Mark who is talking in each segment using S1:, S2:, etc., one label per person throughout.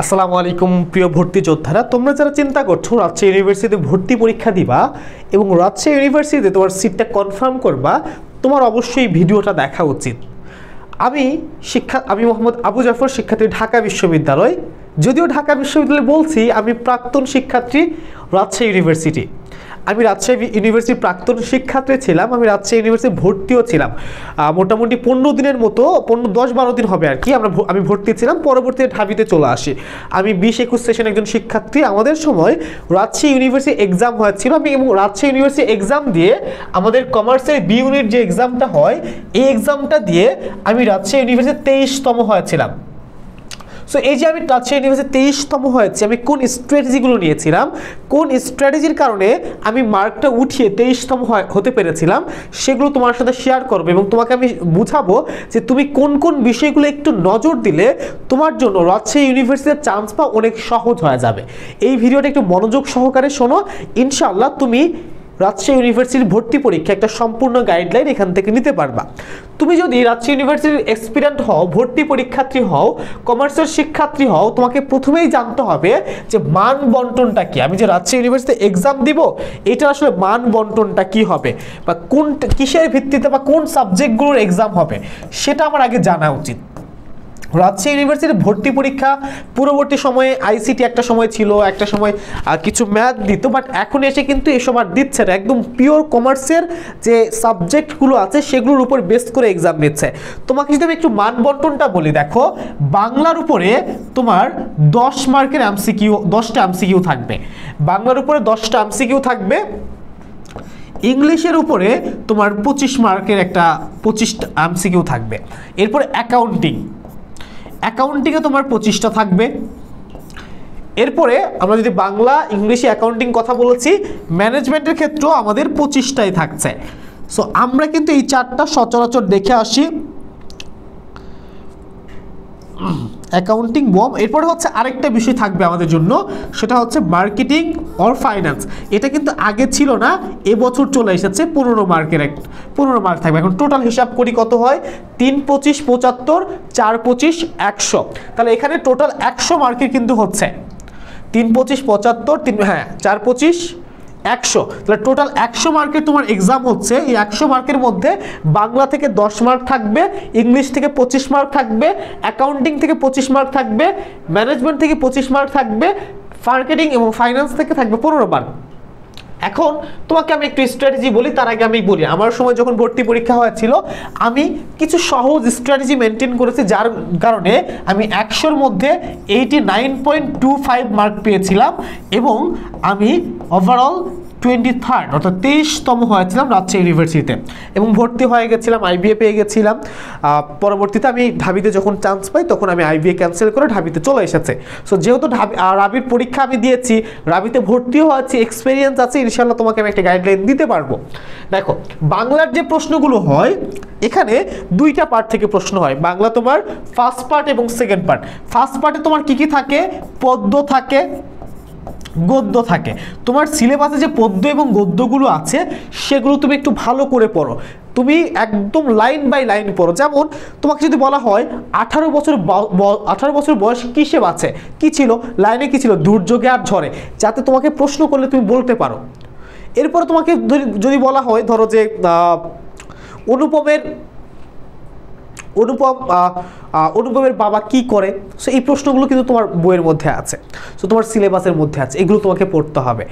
S1: আসসালামু আলাইকুম প্রিয় ভর্তি যোদ্ধারা, তোমরা যারা চিন্তা করছো রাজশাহী ইউনিভার্সিটিতে ভর্তি পরীক্ষা দিবা এবং রাজশাহী ইউনিভার্সিটিতে তোমার সিটটা কনফার্ম করবা, তোমার অবশ্যই ভিডিওটা দেখা উচিত। আমি মোহাম্মদ আবু জাফর, শিক্ষার্থী ঢাকা বিশ্ববিদ্যালয়। যদিও ঢাকা বিশ্ববিদ্যালয় বলছি, আমি প্রাক্তন শিক্ষার্থী রাজশাহী ইউনিভার্সিটি। আমি রাজশাহী ইউনিভার্সিটির প্রাক্তন শিক্ষার্থী ছিলাম। আমি রাজশাহী ইউনিভার্সিটি ভর্তিও ছিলাম মোটামুটি 15 দিনের মতো, 10-12 দিন হবে আর কি। আমি ভর্তি ছিলাম, পরবর্তীতে ঢাবিতে চলে আসি। আমি 20-21 সেশন একজন শিক্ষার্থী। আমাদের সময় রাজশাহী ইউনিভার্সিটি এক্সাম হয়েছিল। আমি এবং রাজশাহী ইউনিভার্সিটি এক্সাম দিয়ে আমাদের কমার্সের বি ইউনিট যে এক্সামটা হয়, এই এক্সামটা দিয়ে আমি রাজশাহী ইউনিভার্সিটি 23তম হয়েছিলাম। সো এই যে আমি রাজশাহী ইউনিভার্সিটি 23তম হয়েছি, আমি কোন স্ট্র্যাটেজিগুলো নিয়েছিলাম, কোন স্ট্র্যাটেজির কারণে আমি মার্কটা উঠিয়ে 23তম হতে পেরেছিলাম, সেগুলো তোমার সাথে শেয়ার করবো এবং তোমাকে আমি বুঝাবো যে তুমি কোন কোন বিষয়গুলো একটু নজর দিলে তোমার জন্য রাজশাহী ইউনিভার্সিটির চান্স পাওয়া অনেক সহজ হয়ে যাবে। এই ভিডিওটা একটু মনোযোগ সহকারে শোনো, ইনশাআল্লাহ তুমি রাজশাহী ইউনিভার্সিটির ভর্তি পরীক্ষা একটা সম্পূর্ণ গাইডলাইন এখান থেকে নিতে পারবা। তুমি যদি রাজশাহী ইউনিভার্সিটির এক্সপিরিয়েন্ট হও, ভর্তি পরীক্ষার্থী হও, কমার্সের শিক্ষার্থী হও, তোমাকে প্রথমেই জানতে হবে যে মান বন্টনটা কি। আমি যে রাজশাহী ইউনিভার্সিটিতে এক্সাম দিব, এটা আসলে মান বন্টনটা কি হবে, বা কোন কিসের ভিত্তিতে বা কোন সাবজেক্টগুলোর এক্সাম হবে, সেটা আমার আগে জানা উচিত। রাজশাহী ইউনিভার্সিটির ভর্তি পরীক্ষা পূর্ববর্তী সময়ে আইসিটি একটা সময় ছিল, একটা সময় কিছু ম্যাথ দিত, বাট এখন এসে কিন্তু এসব আর দিচ্ছে না। একদম পিওর কমার্সের যে সাবজেক্টগুলো আছে সেগুলোর উপর বেস করে এক্সাম নিচ্ছে। তোমাকে যদি আমি একটু মান বন্টনটা বলি, দেখো বাংলার উপরে তোমার 10 মার্কের এমসিকিউ, 10টা এমসিকিউ থাকবে। বাংলার উপরে 10টা এমসিকিউ থাকবে। ইংলিশের উপরে তোমার 25 মার্কের একটা 25টা এমসিকিউ থাকবে। এরপরে অ্যাকাউন্টিংয়ে তোমার 25টা থাকবে। এরপরে আমরা যদি বাংলা, ইংলিশে, অ্যাকাউন্টিং কথা বলেছি, ম্যানেজমেন্টের ক্ষেত্রেও আমাদের 25টাই থাকছে। সো আমরা কিন্তু এই চারটা সচরাচর দেখে আসি। অ্যাকাউন্টিং বম। এরপরে হচ্ছে আরেকটা বিষয় থাকবে আমাদের জন্য, সেটা হচ্ছে মার্কেটিং অর ফাইন্যান্স। এটা কিন্তু আগে ছিল না, এবছর চলে এসেছে। 15 মার্কের 15 মার্ক থাকবে। এখন টোটাল হিসাব করি কত হয়, 3, 25, 75, 4, 25, 100। তাহলে এখানে টোটাল 100 মার্কের কিন্তু হচ্ছে 3, 25, 75, 4, 25, 100। তাহলে টোটাল 100 মার্কের তোমার এক্সাম হচ্ছে। এই 100 মার্কের মধ্যে বাংলা থেকে 10 মার্ক থাকবে, ইংলিশ থেকে 25 মার্ক থাকবে, অ্যাকাউন্টিং থেকে 25 মার্ক থাকবে, ম্যানেজমেন্ট থেকে 25 মার্ক থাকবে, মার্কেটিং এবং ফাইন্যান্স থেকে থাকবে 15 মার্ক। এখন তোমাকে আমি একটু স্ট্র্যাটেজি বলি, তার আগে আমি বলি আমার সময় যখন ভর্তি পরীক্ষা হয়েছিল, আমি কিছু সহজ স্ট্র্যাটেজি মেনটেন করেছি, যার কারণে আমি 100-র মধ্যে 89.25 মার্ক পেয়েছিলাম এবং আমি ওভারঅল 23rd অর্থাৎ 23তম হয়েছিলাম রাজশাহী ইউনিভার্সিটিতে এবং ভর্তি হয়ে গেছিলাম, আইবিএ পেয়ে গেছিলাম। পরবর্তীতে আমি ঢাবিতে যখন চান্স পাই, তখন আমি আইবিএ ক্যান্সেল করে ঢাবিতে চলে এসেছে। সো যেহেতু রাবির পরীক্ষা আমি দিয়েছি, রাবিতে ভর্তিও হয়েছি, এক্সপিরিয়েন্স আছে, ইনশাল্লাহ তোমাকে আমি একটা গাইডলাইন দিতে পারবো। দেখো বাংলার যে প্রশ্নগুলো হয়, এখানে 2টা পার্ট থেকে প্রশ্ন হয়। বাংলা তোমার ফার্স্ট পার্ট এবং সেকেন্ড পার্ট। ফার্স্ট পার্টে তোমার কি কি থাকে, পদ্য থাকে, গদ্য থাকে। তোমার সিলেবাসে যে পদ্য এবং গদ্যগুলো আছে সেগুলো তুমি একটু ভালো করে পড়ো। তুমি একদম লাইন বাই লাইন পড়ো। যেমন তোমাকে যদি বলা হয় 18 বছর বয়স কিসে বাঁচে, কি ছিল লাইনে, কি ছিল দুর্যোগে আর ঝড়ে, যাতে তোমাকে প্রশ্ন করলে তুমি বলতে পারো। এরপরে তোমাকে যদি বলা হয়, ধরো যে অনুপমের বাবা কি করে, সো এই প্রশ্নগুলো কিন্তু তোমার বইয়ের মধ্যে আছে, সো তোমার সিলেবাসের মধ্যে আছে, এগুলো তোমাকে পড়তে হবে।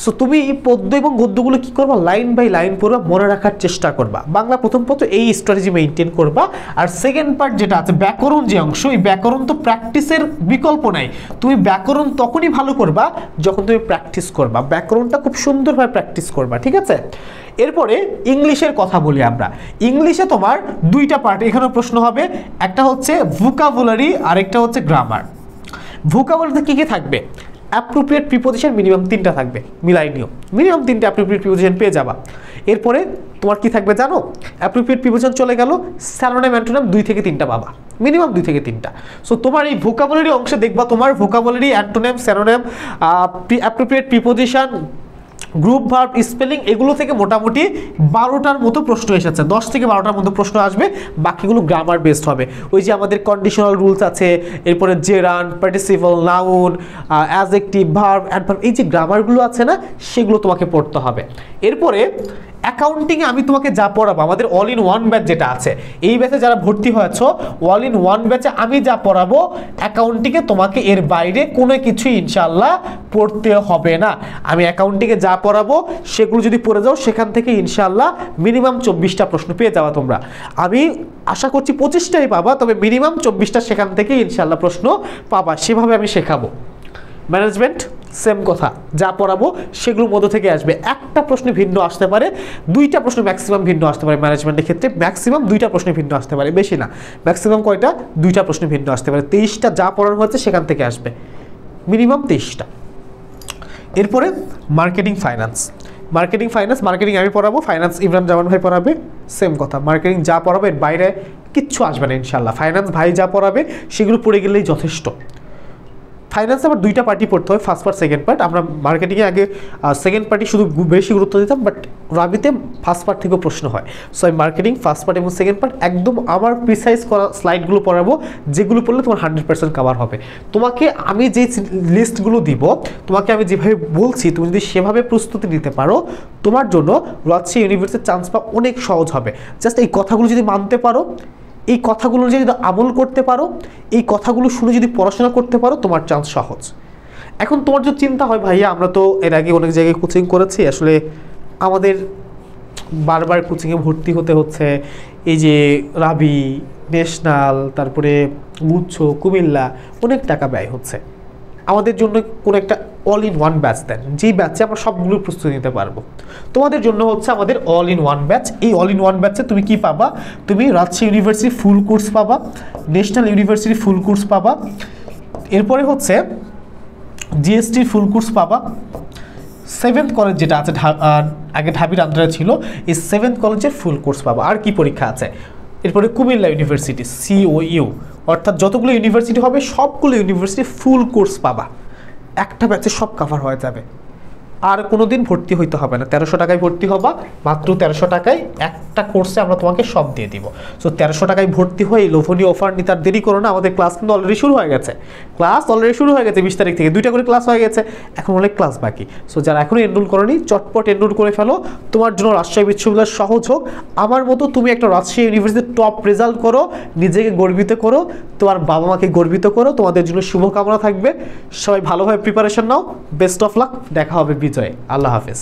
S1: সো তুমি পদ্য এবং গদ্যগুলো কি করবা, লাইন বাই লাইন পড়বা, মনে রাখার চেষ্টা করবা। বাংলা প্রথম পত্র এই স্ট্র্যাটেজি মেনটেন করবা। আর সেকেন্ড পার্ট যেটা আছে ব্যাকরণ, যে অংশ, এই ব্যাকরণ তো প্র্যাকটিসের বিকল্প নাই। তুমি ব্যাকরণ তখনই ভালো করবা যখন তুমি প্র্যাকটিস করবা। ব্যাকরণটা খুব সুন্দরভাবে প্র্যাকটিস করবা, ঠিক আছে। এরপরে ইংলিশের কথা বলি আমরা। ইংলিশে তোমার 2টা পার্ট এখানে প্রশ্ন হবে, একটা হচ্ছে ভোকাবুলারি আর একটা হচ্ছে গ্রামার। ভোকাবুলারিতে কি কি থাকবে, অ্যাপ্রোপ্রিয়েট প্রিপোজিশন মিনিমাম 3টা থাকবে, মিলাই নিও, মিনিমাম 3টা অ্যাপ্রোপ্রিয়েট প্রিপোজিশন পেয়ে যাবা। এরপরে তোমার কি থাকবে জানো, অ্যাপ্রোপ্রিয়েট প্রিপোজিশন চলে গেল, স্যানোনিম অ্যান্টোনিম 2 থেকে 3টা পাবা, মিনিমাম 2 থেকে 3টা। সো তোমার এই ভোকাবুলারি অংশে দেখবা তোমার vocabulary, antonym, synonym, appropriate preposition, group verb, spelling এগুলো থেকে মোটামুটি 12টার মতো প্রশ্ন এসেছে, 10 থেকে 12টার মতো প্রশ্ন আসবে, বাকিগুলো গ্রামার বেসড হবে। ওই যে আমাদের কন্ডিশনাল রুলস আছে, এরপরে gerund, participle, noun, adjective, verb, adverb, এই যে গ্রামারগুলো আছে না, সেগুলো তোমাকে পড়তে হবে। এরপরে অ্যাকাউন্টিংয়ে আমি তোমাকে যা পড়াবো, আমাদের অল ইন ওয়ান ব্যাচ যেটা আছে, এই ব্যাচে যারা ভর্তি হয়েছ, অল ইন ওয়ান ব্যাচে আমি যা পড়াবো অ্যাকাউন্টিংয়ে তোমাকে এর বাইরে কোনো কিছু ইনশাল্লাহ পড়তে হবে না। আমি অ্যাকাউন্টিংয়ে যা পড়াবো সেগুলো যদি পড়ে যাও, সেখান থেকে ইনশাল্লাহ মিনিমাম 24টা প্রশ্ন পেয়ে যাওয়া তোমরা। আমি আশা করছি 25টাই পাবা, তবে মিনিমাম 24টা সেখান থেকে ইনশাল্লাহ প্রশ্ন পাবা, সেভাবে আমি শেখাবো। ম্যানেজমেন্ট সেম কথা, যা পড়াবো সেগুলোর মধ্যে থেকে আসবে। একটা প্রশ্ন ভিন্ন আসতে পারে, 2টা প্রশ্ন ম্যাক্সিমাম ভিন্ন আসতে পারে। ম্যানেজমেন্টের ক্ষেত্রে ম্যাক্সিমাম 2টা প্রশ্ন ভিন্ন আসতে পারে, বেশি না। ম্যাক্সিমাম কয়টা? 2টা প্রশ্ন ভিন্ন আসতে পারে। 23টা যা পড়ানো হচ্ছে সেখান থেকে আসবে, মিনিমাম 23টা। এরপরে মার্কেটিং ফাইন্যান্স। মার্কেটিং আমি পড়াবো, ফাইন্যান্স ইমরান জামান ভাই পড়াবে, সেম কথা। মার্কেটিং যা পড়াবে এর বাইরে কিচ্ছু আসবে না ইনশাল্লাহ। ফাইন্যান্স ভাই যা পড়াবে সেগুলো পড়ে গেলেই যথেষ্ট। ফাইন্যান্স আবার 2টা পার্টি পড়তে হয়, ফার্স্ট পার্ট, সেকেন্ড পার্ট। আমরা মার্কেটিংয়ে আগে সেকেন্ড পার্টি শুধু বেশি গুরুত্ব দিতাম, বাট রাবিতে ফার্স্ট পার্ট থেকেও প্রশ্ন হয়। সো আমি মার্কেটিং ফার্স্ট পার্ট এবং সেকেন্ড পার্ট একদম আমার প্রিসাইজ করা স্লাইডগুলো পড়াবো, যেগুলো পড়লে তোমার 100% কভার হবে। তোমাকে আমি যে লিস্টগুলো দিব, তোমাকে আমি যেভাবে বলছি, তুমি যদি সেভাবে প্রস্তুতি নিতে পারো, তোমার জন্য রাজশাহী ইউনিভার্সিটির চান্স পাওয়া অনেক সহজ হবে। জাস্ট এই কথাগুলো যদি মানতে পারো, এই কথাগুলো যদি আমল করতে পারো, এই কথাগুলো শুনে যদি পড়াশোনা করতে পারো, তোমার চান্স সহজ। এখন তোমার যদি চিন্তা হয়, ভাইয়া আমরা তো এর আগে অনেক জায়গায় কোচিং করেছি, আসলে আমাদের বারবার কোচিংয়ে ভর্তি হতে হচ্ছে, এই যে রাবি, ন্যাশনাল, তারপরে গুচ্ছ, কুমিল্লা, অনেক টাকা ব্যয় হচ্ছে, আমাদের জন্য কোনো একটা অল ইন ওয়ান ব্যাচ দেন, যেই ব্যাচে আমরা সবগুলো প্রস্তুতি নিতে পারবো। তোমাদের জন্য হচ্ছে আমাদের অল ইন ওয়ান ব্যাচ। এই অল ইন ওয়ান ব্যাচে তুমি কি পাবা? তুমি রাজশাহী ইউনিভার্সিটি ফুল কোর্স পাবা, ন্যাশনাল ইউনিভার্সিটি ফুল কোর্স পাবা, এরপরে হচ্ছে জিএসটির ফুল কোর্স পাবা, 7th কলেজ যেটা আছে আগে ঢাবির আন্ডারে ছিল, এই 7th কলেজের ফুল কোর্স পাবা। আর কি পরীক্ষা আছে? এরপরে কুমিল্লা ইউনিভার্সিটি COU, অর্থাৎ যতগুলো ইউনিভার্সিটি হবে সবগুলো ইউনিভার্সিটি ফুল কোর্স পাবা, একটা ব্যাচে সব কভার হয়ে যাবে। আর কোনো দিন ভর্তি হইতে হবে না, 1300 টাকায় ভর্তি হবা, মাত্র 1300 টাকায় একটা কোর্সে আমরা তোমাকে সব দিয়ে দিব। সো 1300 টাকায় ভর্তি হয়ে লোভনীয় অফার নিতে আর দেরি করো না। আমাদের ক্লাস কিন্তু অলরেডি শুরু হয়ে গেছে, 20 তারিখ থেকে 2টা করে ক্লাস হয়ে গেছে, এখন অনেক ক্লাস বাকি। সো যারা এখনও এনরোল করোনি, চটপট এনরোল করে ফেলো, তোমার জন্য রাজশাহী বিশ্ববিদ্যালয় সহজ হোক। আমার মতো তুমি একটা রাজশাহী ইউনিভার্সিটির টপ রেজাল্ট করো, নিজেকে গর্বিত করো, তোমার বাবা মাকে গর্বিত করো। তোমাদের জন্য শুভকামনা থাকবে, সবাই ভালোভাবে preparation now. Best of luck, দেখা হবে বিজয়। আল্লাহ হাফেজ।